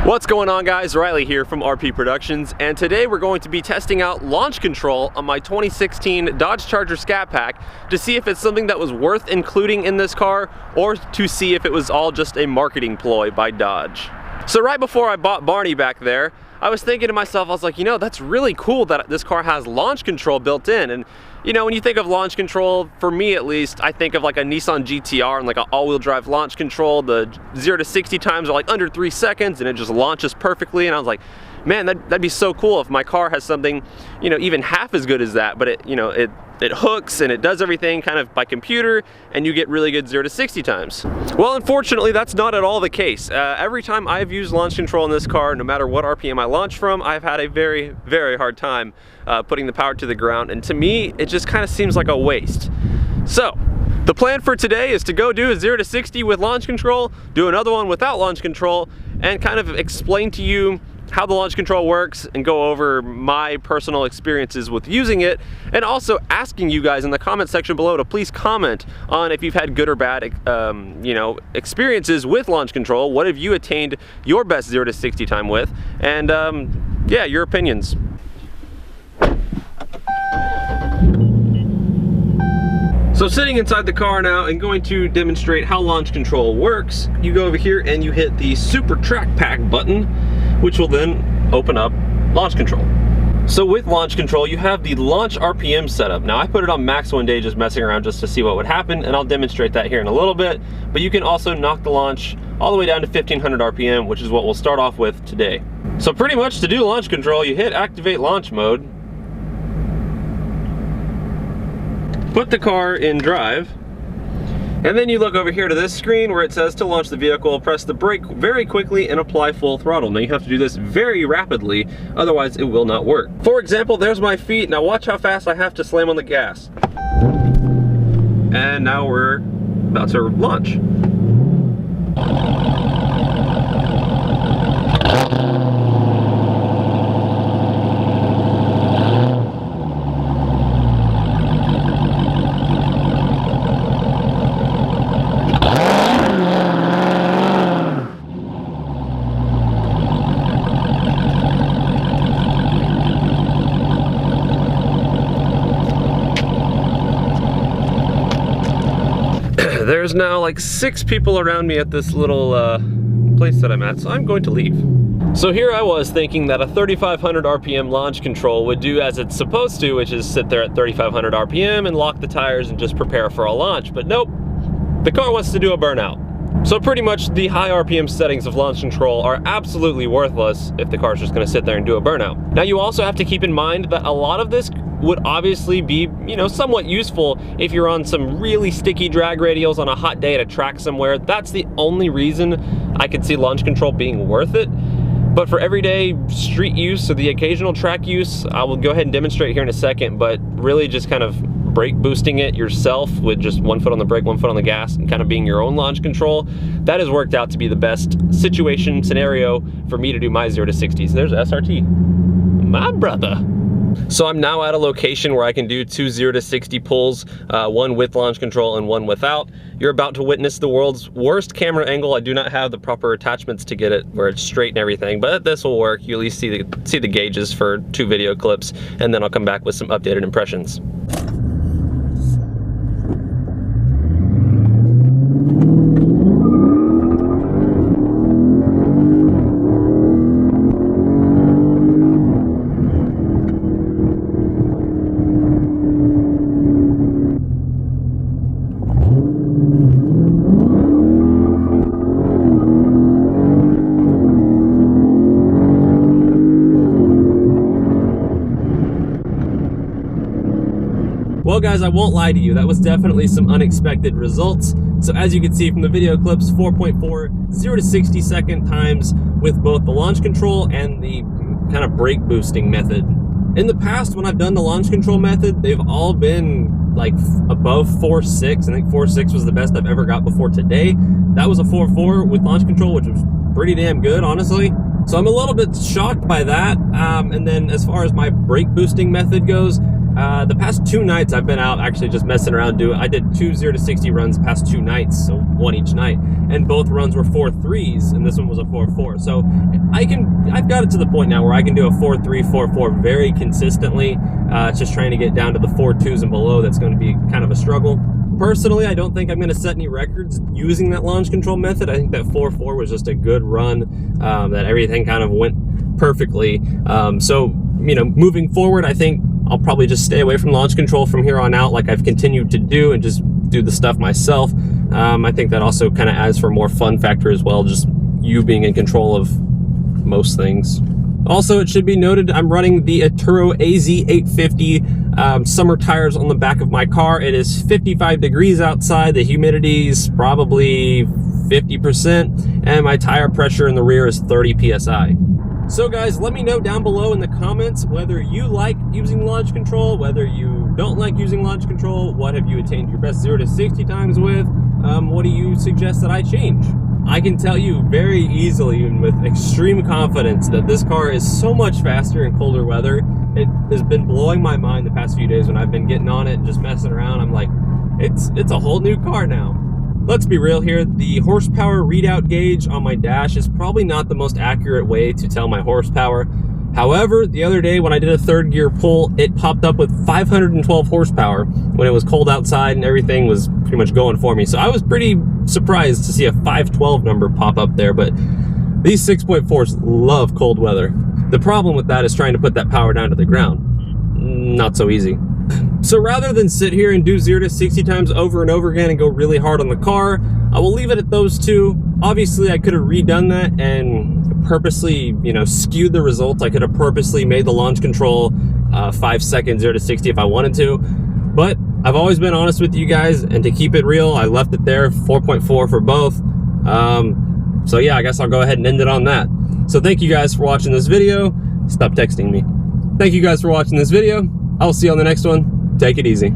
What's going on, guys? Riley here from RP Productions, and today we're going to be testing out launch control on my 2016 Dodge Charger Scat Pack to see if it's something that was worth including in this car or to see if it was all just a marketing ploy by Dodge. So right before I bought Barney back there, I was thinking to myself, I was like, you know, that's really cool that this car has launch control built in. And you know, when you think of launch control, for me at least, I think of like a Nissan GTR and like an all-wheel drive launch control. The 0 to 60 times are like under 3 seconds and it just launches perfectly. And I was like, man, that'd be so cool if my car has something, you know, even half as good as that, but it, you know, it hooks and it does everything kind of by computer and you get really good 0 to 60 times. Well, unfortunately, that's not at all the case. Every time I've used launch control in this car, no matter what RPM I launch from, I've had a very, very hard time putting the power to the ground, and to me, it just kind of seems like a waste. So, the plan for today is to go do a 0 to 60 with launch control, do another one without launch control, and kind of explain to you how the launch control works and go over my personal experiences with using it, and also asking you guys in the comment section below to please comment on if you've had good or bad you know, experiences with launch control. What have you attained your best 0 to 60 time with, and yeah, your opinions. So sitting inside the car now and going to demonstrate how launch control works, you go over here and you hit the Super Track Pack button, which will then open up launch control. So with launch control, you have the launch RPM setup. Now I put it on max one day just messing around just to see what would happen, and I'll demonstrate that here in a little bit, but you can also knock the launch all the way down to 1500 RPM, which is what we'll start off with today. So pretty much to do launch control, you hit activate launch mode, put the car in drive, and then you look over here to this screen where it says to launch the vehicle, press the brake very quickly and apply full throttle. Now you have to do this very rapidly, otherwise it will not work. For example, there's my feet. Now watch how fast I have to slam on the gas. And now we're about to launch. There's now like 6 people around me at this little place that I'm at, so I'm going to leave. So here I was thinking that a 3500 RPM launch control would do as it's supposed to, which is sit there at 3500 RPM and lock the tires and just prepare for a launch, but nope, the car wants to do a burnout. So pretty much the high RPM settings of launch control are absolutely worthless if the car's just gonna sit there and do a burnout. Now you also have to keep in mind that a lot of this would obviously be, you know, somewhat useful if you're on some really sticky drag radials on a hot day at a track somewhere. That's the only reason I could see launch control being worth it. But for everyday street use or the occasional track use, I will go ahead and demonstrate here in a second, but really just kind of brake boosting it yourself with just 1 foot on the brake, 1 foot on the gas, and kind of being your own launch control, that has worked out to be the best situation scenario for me to do my 0 to 60s. There's SRT, my brother. So I'm now at a location where I can do 2 0 to 60 pulls, one with launch control and one without. You're about to witness the world's worst camera angle. I do not have the proper attachments to get it where it's straight and everything, but this will work. You at least see the gauges for 2 video clips, and then I'll come back with some updated impressions. Well guys, I won't lie to you, that was definitely some unexpected results. So as you can see from the video clips, 4.4 0 to 60 second times with both the launch control and the kind of brake boosting method. In the past, when I've done the launch control method, they've all been like above 4.6. I think 4.6 was the best I've ever got before today. That was a 4.4 with launch control, which was pretty damn good, honestly. So I'm a little bit shocked by that. And then as far as my brake boosting method goes, The past 2 nights I've been out actually just messing around I did 2 0 to 60 runs the past 2 nights, so one each night, and both runs were 4.3s, and this one was a 4.4. So I've got it to the point now where I can do a 4.3, 4.4 very consistently. It's just trying to get down to the 4.2s and below that's going to be kind of a struggle. Personally, I don't think I'm going to set any records using that launch control method. I think that 4.4 was just a good run, that everything kind of went perfectly. So, you know, moving forward, I think I'll probably just stay away from launch control from here on out, like I've continued to do, and just do the stuff myself. I think that also kind of adds for more fun factor as well, just you being in control of most things. Also, it should be noted, I'm running the Atturo AZ850 summer tires on the back of my car. It is 55 degrees outside, the humidity is probably 50%, and my tire pressure in the rear is 30 psi. So guys, let me know down below in the comments whether you like using launch control, whether you don't like using launch control, what have you attained your best 0 to 60 times with, what do you suggest that I change? I can tell you very easily and with extreme confidence that this car is so much faster in colder weather. It has been blowing my mind the past few days when I've been getting on it and just messing around. I'm like, it's a whole new car now. Let's be real here, the horsepower readout gauge on my dash is probably not the most accurate way to tell my horsepower. However, the other day when I did a 3rd gear pull, it popped up with 512 horsepower when it was cold outside and everything was pretty much going for me. So I was pretty surprised to see a 512 number pop up there, but these 6.4s love cold weather. The problem with that is trying to put that power down to the ground. Not so easy. So rather than sit here and do 0 to 60 times over and over again and go really hard on the car, I will leave it at those 2. Obviously, I could have redone that and purposely, you know, skewed the results. I could have purposely made the launch control 5 seconds 0 to 60 if I wanted to. But I've always been honest with you guys, and to keep it real, I left it there, 4.4 for both. So yeah, I guess I'll go ahead and end it on that. So thank you guys for watching this video. Stop texting me. Thank you guys for watching this video. I'll see you on the next one. Take it easy.